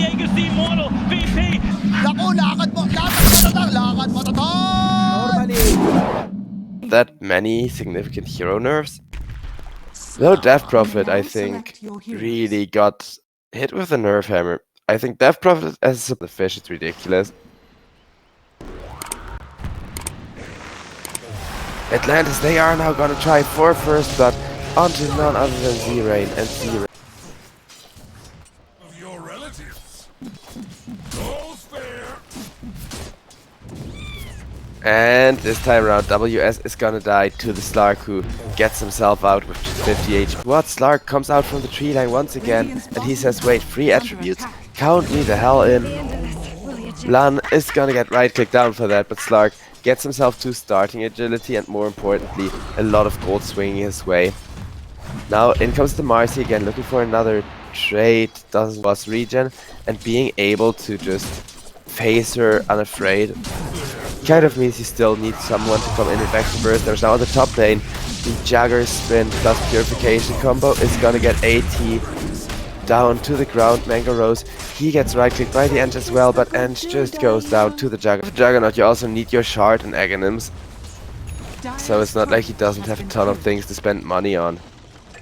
Diego's the immortal VP. That many significant hero nerfs. Though Death Prophet, I think, really got hit with a nerf hammer. I think Death Prophet as a fish is ridiculous. Atlantis, they are now gonna try for first blood onto none other than Z-Rain and Z-Rain. Your relatives. All's fair. And this time around, WS is gonna die to the Slark, who gets himself out with just 50 HP. What? Slark comes out from the tree line once again, and he says, wait, 3 attributes? Count me the hell in. Lan is gonna get right-clicked down for that, but Slark gets himself to starting agility and, more importantly, a lot of gold swinging his way. Now in comes the Marcy again, looking for another trade, doesn't boss regen, and being able to just face her unafraid kind of means he still needs someone to come in with extra burst. There's now on the top lane, the Jagger Spin plus Purification combo is gonna get AT down to the ground. Mango Rose, he gets right clicked by the Eng as well, but Eng just goes down to the Juggernaut. You also need your Shard and Aghanims, so it's not like he doesn't have a ton of things to spend money on.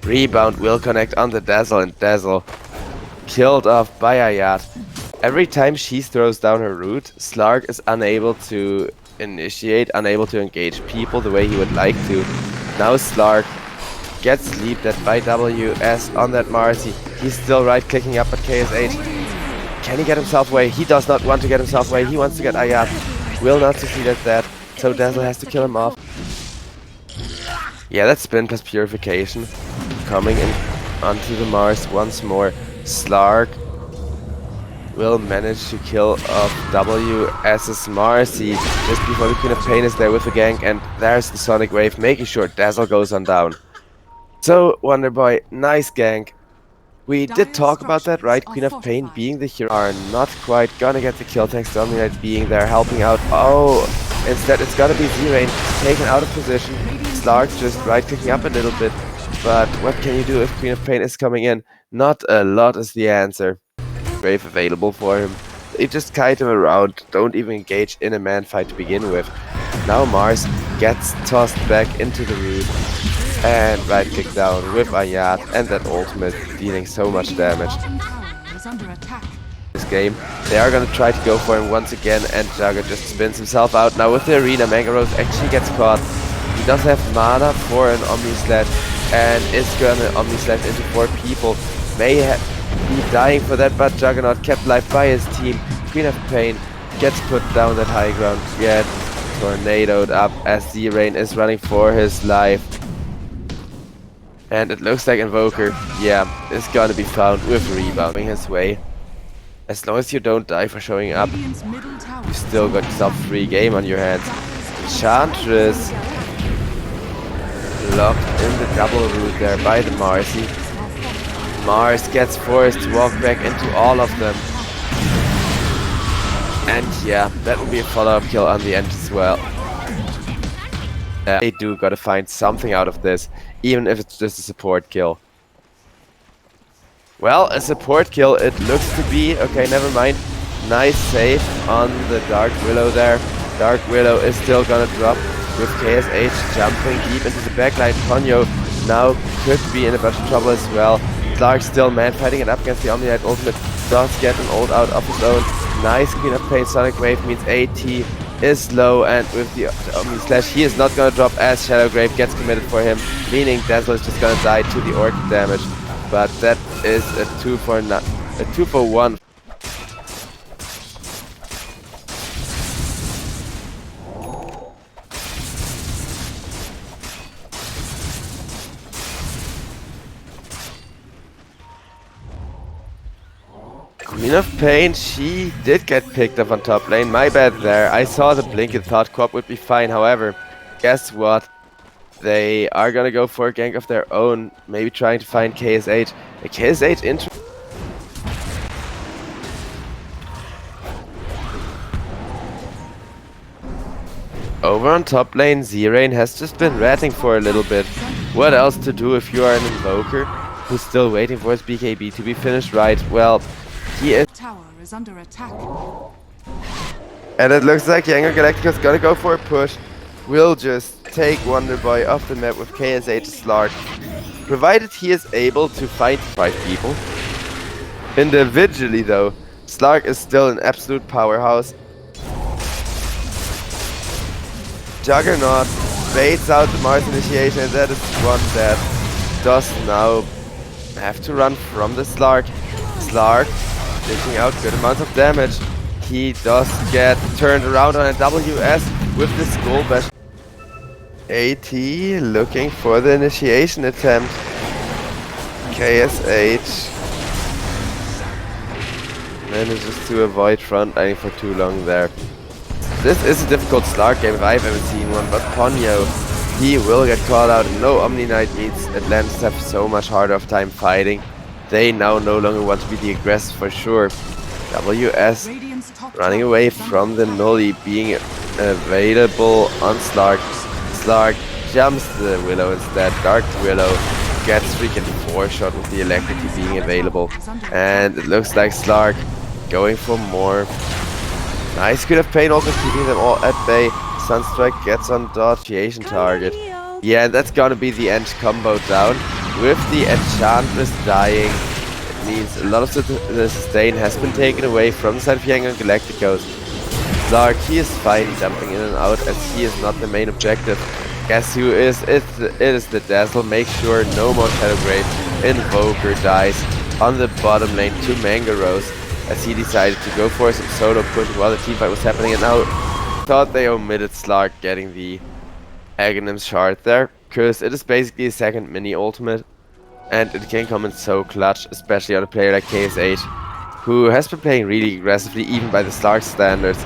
Rebound will connect on the Dazzle, and Dazzle killed off by Ayat. Every time she throws down her root, Slark is unable to initiate, unable to engage people the way he would like to. Now Slark gets leaped at by WS on that Marcy. He's still right clicking up at KSH. Can he get himself away? He does not want to get himself away. He wants to get Ayat. Will not succeed at that, so Dazzle has to kill him off. Yeah, that spin plus Purification coming in onto the Mars once more. Slark will manage to kill off WS's Marcy just before the Queen of Pain is there with the gank, and there's the Sonic Wave making sure Dazzle goes on down. So, Wonderboy, nice gank. We did talk about that, right? Queen of Pain being the hero are not quite gonna get the kill thanks to Dominate being there helping out. Oh, instead it's gotta be Z-Rain taken out of position. Slark just right clicking up a little bit, but what can you do if Queen of Pain is coming in? Not a lot is the answer. Wave available for him. They just kite him around, don't even engage in a man fight to begin with. Now Mars gets tossed back into the root and right click down with Ayat, and that ultimate dealing so much damage. This game, they are gonna try to go for him once again, and Jagger just spins himself out. Now with the arena, Mango Rose actually gets caught. He does have mana for an Omni Slash and is gonna Omni Slash into 4 people. May be dying for that, but Juggernaut kept alive by his team. Queen of Pain gets put down at high ground, get tornadoed up as Z-Rain is running for his life. And it looks like Invoker, yeah, is gonna be found with rebounding his way. As long as you don't die for showing up, you still got yourself a free game on your hands. Enchantress locked in the double root there by the Marcy. Mars gets forced to walk back into all of them. And yeah, that would be a follow-up kill on the end as well. They do gotta find something out of this, even if it's just a support kill. Well, a support kill it looks to be. Okay, never mind. Nice save on the Dark Willow there. Dark Willow is still gonna drop with KSH jumping deep into the backline. Ponyo now could be in a bunch of trouble as well. Clark still man fighting it up against the Omniite ultimate. Does get an ult out of his own. Nice Queen of Pain Sonic Wave means AT is low, and with the Omni Slash he is not gonna drop as Shadow Grave gets committed for him, meaning Dazzle is just gonna die to the Orchid damage. But that is a 2 for 1. Queen of Pain, she did get picked up on top lane, my bad there. I saw the blink and thought Quap would be fine, however, guess what? They are gonna go for a gank of their own, maybe trying to find KSH. A KSH intro. Over on top lane, Z-Rain has just been ratting for a little bit. What else to do if you are an Invoker who's still waiting for his BKB to be finished right? Well, he is is under attack. And it looks like Yangon Galacticos gonna go for a push. We'll just take Wonder Boy off the map with KSH Slark, provided he is able to fight 5 people. Individually though, Slark is still an absolute powerhouse. Juggernaut baits out the Mars initiation, and that is one that does now have to run from the Slark. Slark dishing out good amounts of damage. He does get turned around on a WS with the Skull Bash. AT looking for the initiation attempt. KSH manages to avoid frontlining for too long there. This is a difficult Slark game if I've ever seen one, but Ponyo, he will get called out. No Omni Knight means Atlantis have so much harder of time fighting. They now no longer want to be the aggressor for sure. WS running away from the Nully, being available on Slark. Slark jumps the Willow instead. Dark Willow gets freaking 4-shot with the electric being available. And it looks like Slark going for more. Nice Screen of Pain, also keeping them all at bay. Sunstrike gets on dot, initiation target. Yeah, and that's gonna be the end combo down. With the Enchantress dying, it means a lot of the sustain has been taken away from the side of Yangon Galacticos. Slark, he is fine jumping in and out as he is not the main objective. Guess who is? It is the Dazzle. Make sure no more Shadow Grave. Invoker dies on the bottom lane to Mango Rose, as he decided to go for some solo push while the teamfight was happening, and now thought they omitted Slark getting the Aghanim's shard there, because it is basically a second mini ultimate, and it can come in so clutch, especially on a player like KSH, who has been playing really aggressively even by the Slark standards.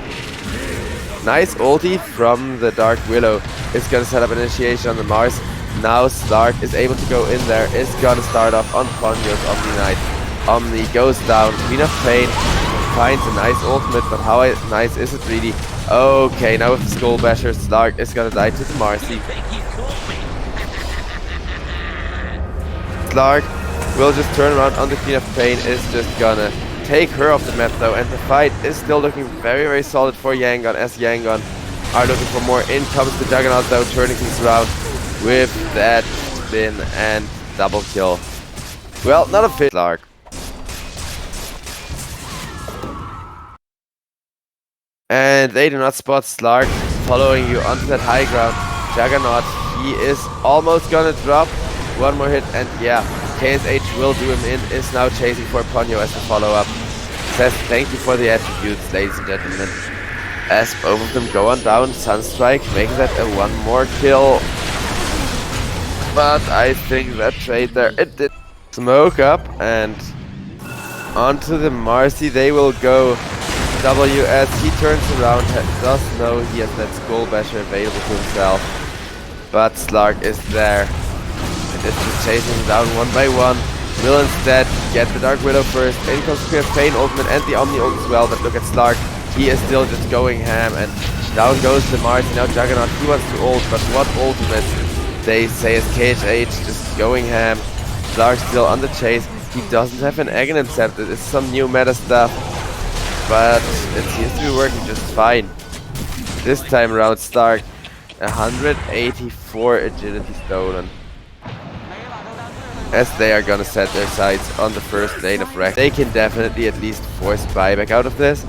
Nice ulti from the Dark Willow. Is gonna set up an initiation on the Mars. Now Slark is able to go in there, is gonna start off on Ponyo's Omni Knight. Omni goes down, Queen of Pain finds a nice ultimate, but how nice is it really? Okay, now with the Skull Basher, Slark is gonna die to the Marcy. Slark will just turn around on the Queen of Pain, is just gonna take her off the map though, and the fight is still looking very, very solid for Yangon, as Yangon are looking for more. In comes the Juggernaut though, turning things around with that spin and double kill. Well, not a fit Slark. And they do not spot Slark following you onto that high ground. Juggernaut, he is almost gonna drop. One more hit, and yeah, KSH will do him in, is now chasing for Ponyo as a follow-up. Says thank you for the attributes, ladies and gentlemen. As both of them go on down, Sunstrike making that a one more kill. But I think that trade there, it did. Smoke up, and onto the Marcy they will go. WS, he turns around, does know he has that Skull Basher available to himself. But Slark is there. And it's just chasing him down one by one. Will instead get the Dark Widow first. In comes Scrim, Pain ultimate and the Omni ult as well. But look at Slark. He is still just going ham, and down goes the Mars. Now Juggernaut, he wants to ult, but what ultimate? They say is KHH just going ham. Slark still on the chase. He doesn't have an Aghanim scepter. It's some new meta stuff, but it seems to be working just fine. This time around, Slark 184 agility stolen, as they are gonna set their sights on the first lane of Wreck. They can definitely at least force buyback out of this.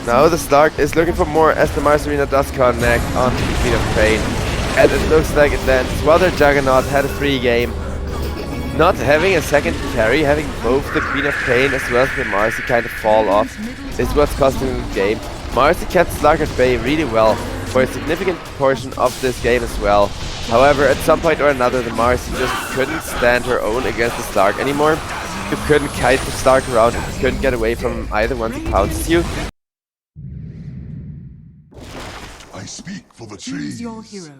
Now the Slark is looking for more as the Mars Arena does connect onto the Queen of Pain. And it looks like Atlantis, while their Juggernaut had a free game, not having a second carry, having both the Queen of Pain as well as the Marcy kind of fall off, is what's costing them the game. Marcy kept Slark at bay really well for a significant portion of this game as well. However, at some point or another, the Marcy just couldn't stand her own against the Slark anymore. You couldn't kite the Slark around, and you couldn't get away from either once he pounces you. I speak for the Choose trees. your hero.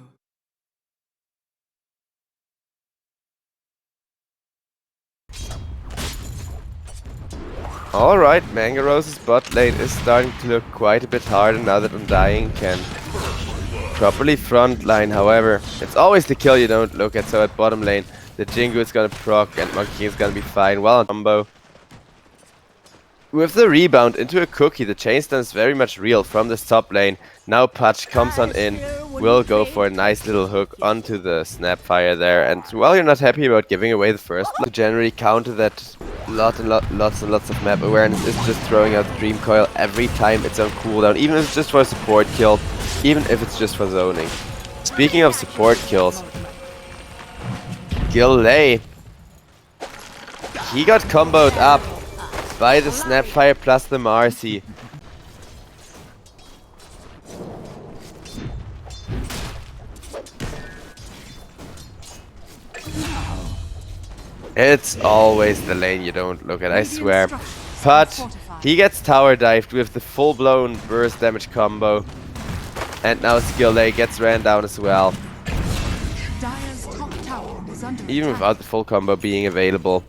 Alright, Mango Rose's bot lane is starting to look quite a bit harder now that Undying can properly frontline. However, it's always the kill you don't look at, so at bottom lane, The Jingu is gonna proc and Monkey King is gonna be fine. Well on combo. With the rebound into a cookie, the chain stun is very much real from this top lane. Now Pudge comes on in, will go for a nice little hook onto the Snapfire there. And while you're not happy about giving away the first blood, to generally counter that lots and lots of map awareness is just throwing out the Dream Coil every time it's on cooldown, even if it's just for a support kill, even if it's just for zoning. Speaking of support kills, Gillay, he got comboed up by the Snapfire plus the Marcy. It's always the lane you don't look at, I swear. But he gets tower dived with the full-blown burst damage combo. And now Skillay gets ran down as well. Even without the full combo being available,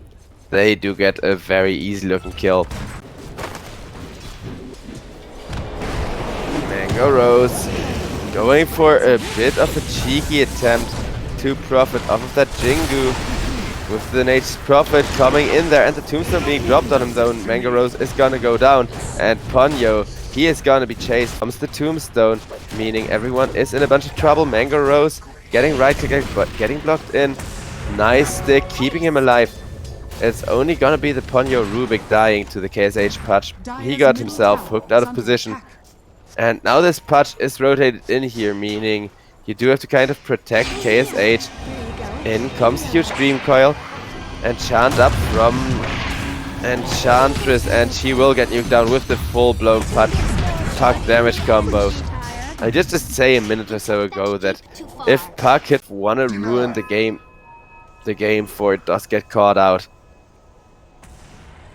they do get a very easy looking kill. Mango Rose going for a bit of a cheeky attempt to profit off of that Jingu. With the Nature's Prophet coming in there and the Tombstone being dropped on him though, Mango Rose is gonna go down. And Ponyo, he is gonna be chased. Comes the Tombstone, meaning everyone is in a bunch of trouble. Mango Rose getting right click but getting blocked in. Nice stick, keeping him alive. It's only gonna be the Ponyo Rubik dying to the KSH Pudge. He got himself hooked out of position. And now this Pudge is rotated in here, meaning you do have to kind of protect KSH. In comes huge Dream Coil. Enchant up from Enchantress, and she will get nuked down with the full-blown Pudge Puck damage combo. I just say a minute or so ago that if Puck had wanna ruin the game for it does get caught out.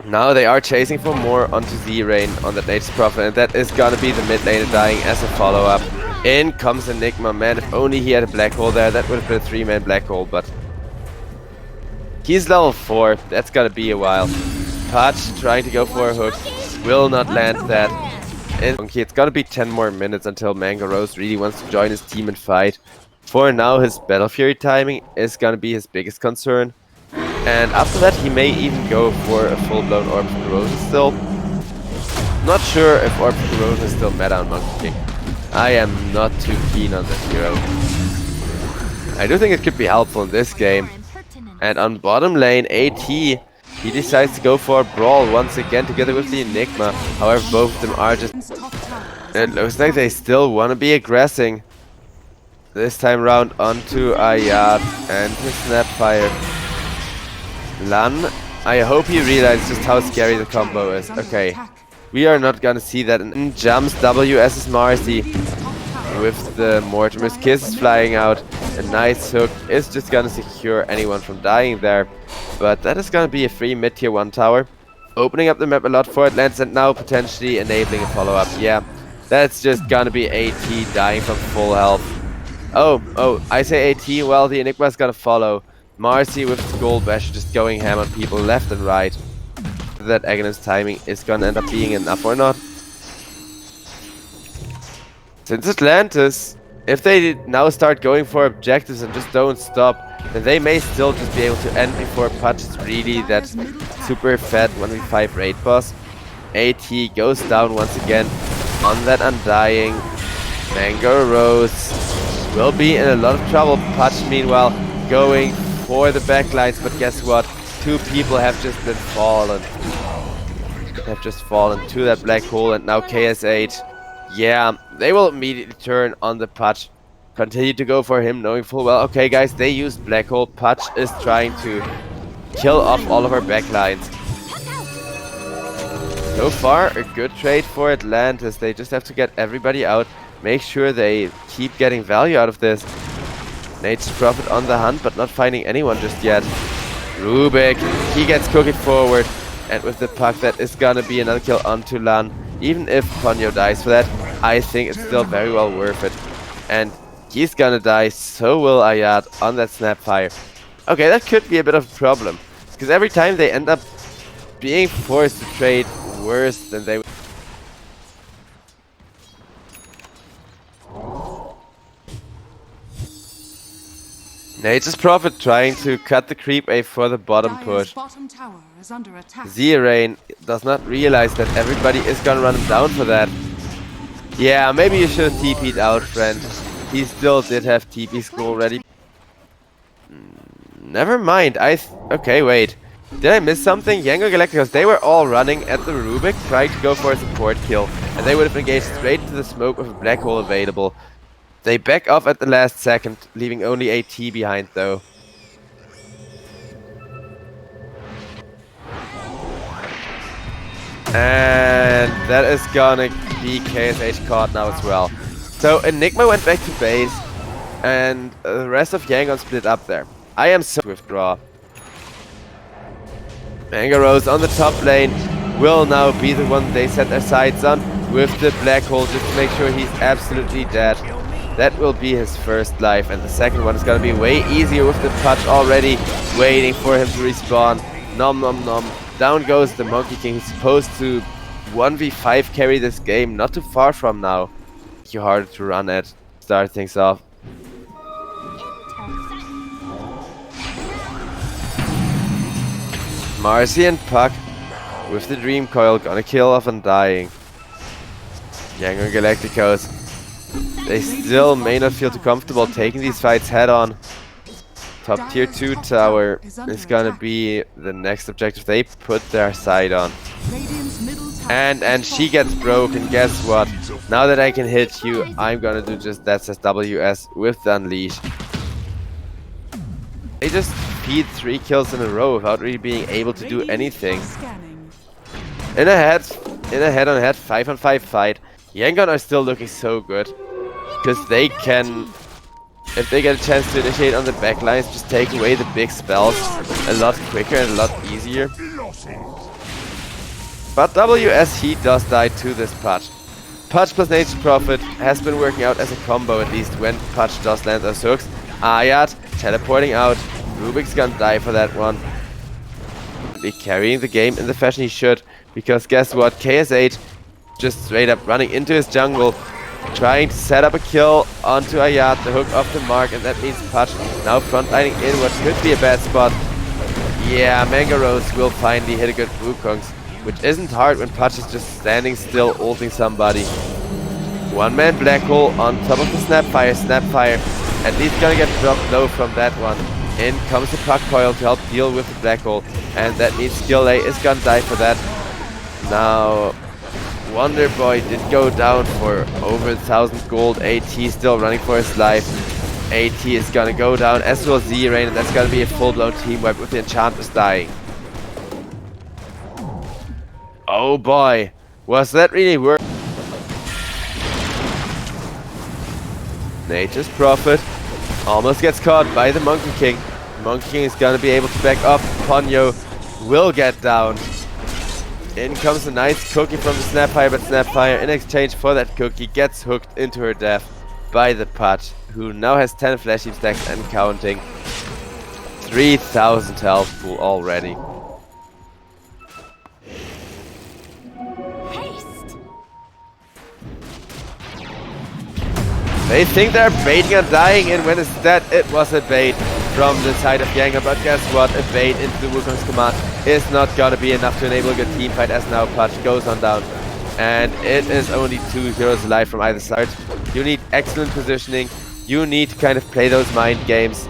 Now they are chasing for more onto Z-Rain on that Nature's Prophet, and that is gonna be the mid laner dying as a follow-up. In comes Enigma, man, if only he had a black hole there, that would have been a 3-man black hole, but he's level 4, that's gonna be a while. Pudge trying to go for a hook, will not land that. Okay, it's gonna be 10 more minutes until Mango Rose really wants to join his team and fight. For now, his Battle Fury timing is gonna be his biggest concern. And after that, he may even go for a full-blown Orb of Corrosion still. Not sure if Orb of Corrosion is still meta on Monkey King. I am not too keen on this hero. I do think it could be helpful in this game. And on bottom lane, AT, he decides to go for a Brawl once again together with the Enigma. However, both of them are just... It looks like they still want to be aggressing. This time round onto Ayat and his Snapfire. Lan, I hope you realize just how scary the combo is. Okay, we are not gonna see that. And jumps WS's Marcy with the Mortimer's Kiss flying out. A nice hook is just gonna secure anyone from dying there. But that is gonna be a free mid-tier 1 tower. Opening up the map a lot for Atlantis and now potentially enabling a follow-up. Yeah, that's just gonna be AT dying from full health. Oh, I say AT, well the Enigma's gonna follow. Marcy with his Gold Bash just going ham on people left and right. That Aghanim timing is gonna end up being enough or not. Since Atlantis, if they now start going for objectives and just don't stop, then they may still just be able to end before Pudge is really that super fat 1v5 raid boss. AT goes down once again on that Undying. Mango Rose will be in a lot of trouble. Pudge meanwhile going for the backlines, but guess what? 2 people have just been fallen. Have just fallen to that black hole, and now KSH. Yeah, they will immediately turn on the Pudge. Continue to go for him, knowing full well, okay guys, they used black hole. Pudge is trying to kill off all of our backlines. So far, a good trade for Atlantis. They just have to get everybody out. Make sure they keep getting value out of this. Nature's Prophet on the hunt, but not finding anyone just yet. Rubik, he gets cooked forward. And with the puck, that is gonna be another kill onto Lan. Even if Ponyo dies for that, I think it's still very well worth it. And he's gonna die, so will Ayat on that Snapfire. Okay, that could be a bit of a problem. Because every time they end up being forced to trade worse than they... Nature's Prophet trying to cut the creep wave for the bottom push. Bottom tower is under attack. Zerain does not realize that everybody is gonna run him down for that. Yeah, maybe you should have TP'd out, friend. He still did have TP scroll ready. Never mind, okay, wait. Did I miss something? Yangon Galacticos, they were all running at the Rubik, trying to go for a support kill. And they would have engaged straight into the smoke with a black hole available. They back off at the last second, leaving only AT behind though. And that is gonna be KSH caught now as well. So Enigma went back to base, and the rest of Yangon split up there. I am so withdraw. Mangaros on the top lane will now be the one they set their sights on with the black hole just to make sure he's absolutely dead. That will be his first life, and the second one is gonna be way easier with the touch already waiting for him to respawn. Nom nom nom. Down goes the Monkey King, who's supposed to 1v5 carry this game, not too far from now. You're harder to run at, start things off. Marcy and Puck with the Dream Coil gonna kill off Undying. Yangon Galacticos, they still may not feel too comfortable taking these fights head on. Top tier 2 tower is gonna be the next objective they put their sight on. And she gets broken, guess what? Now that I can hit you, I'm gonna do just that, says WS with the Unleash. They just feed 3 kills in a row without really being able to do anything. In a head-on-head 5-on-5 fight, Yangon are still looking so good. Because they can, if they get a chance to initiate on the backlines, just take away the big spells a lot quicker and a lot easier. But WS, he does die to this Pudge. Pudge plus Nature's Prophet has been working out as a combo, at least when Pudge does land those hooks. Ayat teleporting out. Rubik's gonna die for that one. Be carrying the game in the fashion he should, because guess what? KSH just straight up running into his jungle, trying to set up a kill onto Ayat, the hook off the mark, and that means Pudge now frontlining in what could be a bad spot. Yeah, Mangaros will finally hit a good Wukongs, which isn't hard when Pudge is just standing still ulting somebody. One man black hole on top of the Snapfire, at least gonna get dropped low from that one. In comes the Puck Coil to help deal with the black hole, and that means Skill A is gonna die for that. Now, Wonder Boy did go down for over 1,000 gold. AT still running for his life. AT is gonna go down, as well as Zerain, and that's gonna be a full-blown team wipe with the Enchantress dying. Oh boy, was that really worth? Nature's Prophet almost gets caught by the Monkey King. Monkey King is gonna be able to back up. Ponyo will get down. In comes a nice cookie from the Snapfire, but Snapfire, in exchange for that cookie, gets hooked into her death by the Pudge, who now has 10 flash heap stacks and counting. 3,000 health pool already. They think they're baiting and dying, and when instead it was a bait from the side of Yangon. But guess what? A bait into the Wukong's command is not gonna be enough to enable a good team fight, as now Pudge goes on down. And it is only 2 heroes alive from either side. You need excellent positioning. You need to kind of play those mind games.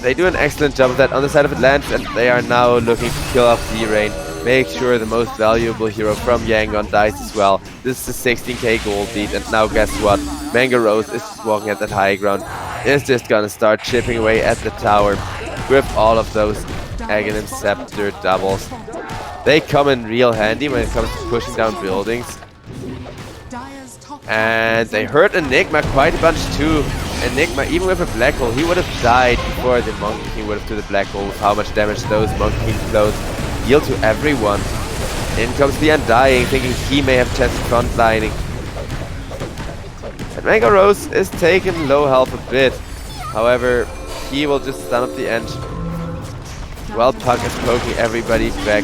They do an excellent job of that on the side of Atlantis, and they are now looking to kill off Zerain. Make sure the most valuable hero from Yangon dies as well. This is a 16k gold lead, and now guess what? Mangaros is walking at that high ground. Is just gonna start chipping away at the tower with all of those Aghanim Scepter doubles. They come in real handy when it comes to pushing down buildings. And they hurt Enigma quite a bunch too. Enigma, even with a black hole, he would have died before the Monkey King would have to the black hole with how much damage those Monkey King flows deal to everyone. In comes the Undying, thinking he may have chance of frontlining. And Mangaros is taking low health a bit. However, he will just stun up the end. While Puck is poking everybody back.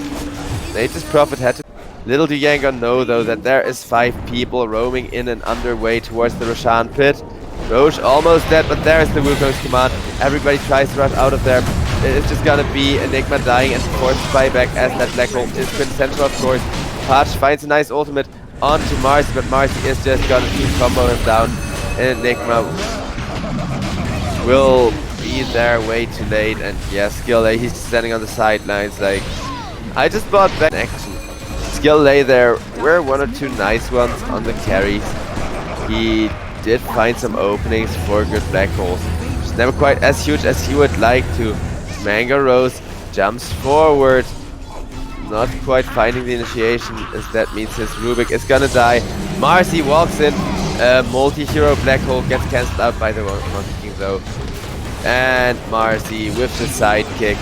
Nature's Prophet had to... Little do Yangon know though that there is 5 people roaming in and underway towards the Roshan pit. Roche almost dead, but there's the Wukong's command. Everybody tries to rush out of there. It's just gonna be Enigma dying and forced buyback as that black hole is quintessential, of course. Patch finds a nice ultimate onto Marcy, but Marcy is just gonna combo him down. Enigma will be there way too late, and yeah, Skill-A, he's standing on the sidelines like, I just bought back action. Skill-A there were one or two nice ones on the carries. He did find some openings for good black holes. Just never quite as huge as he would like to. Mango Rose jumps forward. Not quite finding the initiation, as that means his Rubik is gonna die. Marcy walks in. Multi-hero black hole gets cancelled out by the Monkey King though. And Marcy with the sidekick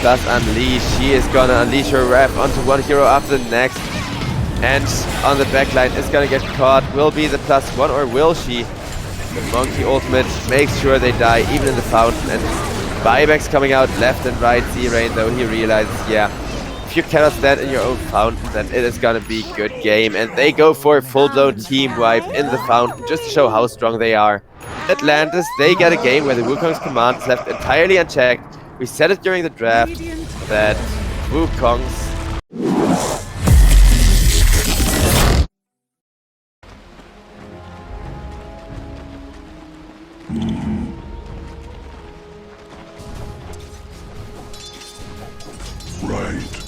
plus unleash. She is gonna unleash her wrath onto one hero after the next. And on the backline is gonna get caught. Will be the +1 or will she? The monkey ultimate makes sure they die even in the fountain. And buybacks coming out left and right. Z-Rain though, he realizes, yeah, if you cannot stand in your own fountain, then it is gonna be a good game. And they go for a full-blown team wipe in the fountain just to show how strong they are. Atlantis, they get a game where the Wukong's command is left entirely unchecked. We said it during the draft that Wukong's Right.